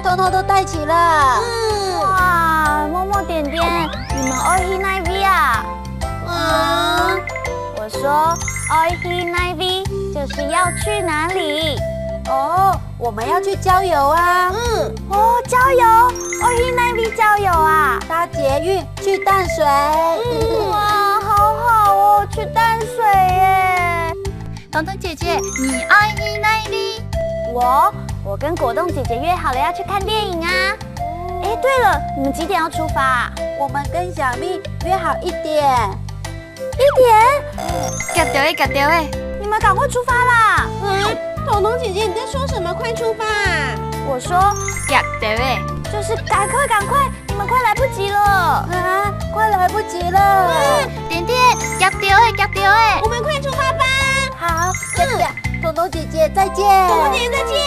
通通都带齐了。哇，默默点点，你们爱去哪里啊？我说爱去哪里就是要去哪里。哦，我们要去郊游啊。哦，郊游，爱去哪里郊游啊？搭捷运去淡水。哇，好好哦，去淡水耶。彤彤姐姐，你爱去哪里？我跟果冻姐姐约好了要去看电影啊！哎，对了，你们几点要出发啊？我们跟小蜜约好1点。1点？夹到诶，夹到诶！你们赶快出发啦！彤彤姐姐，你在说什么？快出发！我说夹到诶，就是赶快，你们快来不及了啊！快来不及了！点点夹到诶，夹到诶！我们快出发吧！好，彤彤姐姐再见！彤彤姐姐再见！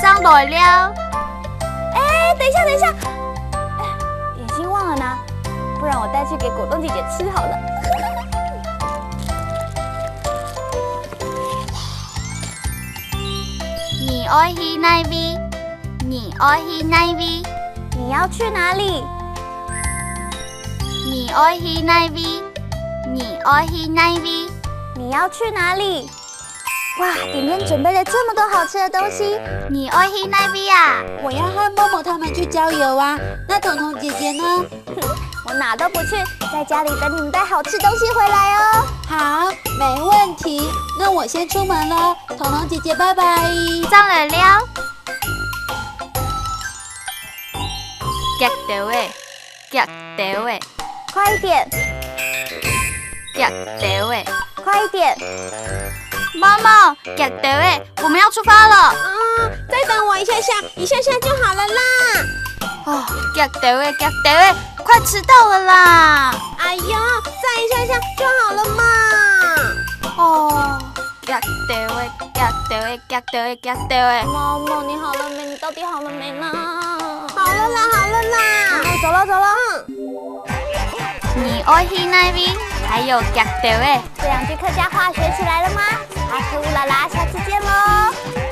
上来了。哎，等一下，点心忘了拿，不然我带去给果冻姐姐吃好了。你爱去哪里？你爱去哪里？你要去哪里？你爱去哪里？你爱去哪里？你要去哪里？哇，点点准备了这么多好吃的东西，你爱去哪里啊？我要和默默他们去郊游啊。那彤彤姐姐呢？我哪都不去，在家里等你们带好吃东西回来哦。好，没问题。那我先出门喽，彤彤姐姐拜拜。上来了。夹到诶，夹到诶，快一点，夹到诶！快一点！妈妈，夹到诶，我们要出发了。再等我一下下就好了啦。哦，夹到诶，夹到诶，快迟到了啦！哎呦，再一下就好了嘛。哦，夹到诶，夹到诶，夹到诶，夹到诶！毛毛，你好了没？你到底好了没呢？好了啦。走了。你爱去哪里？还有夹到诶。这2句客家话学起来了吗？阿克乌拉拉，下次见喽。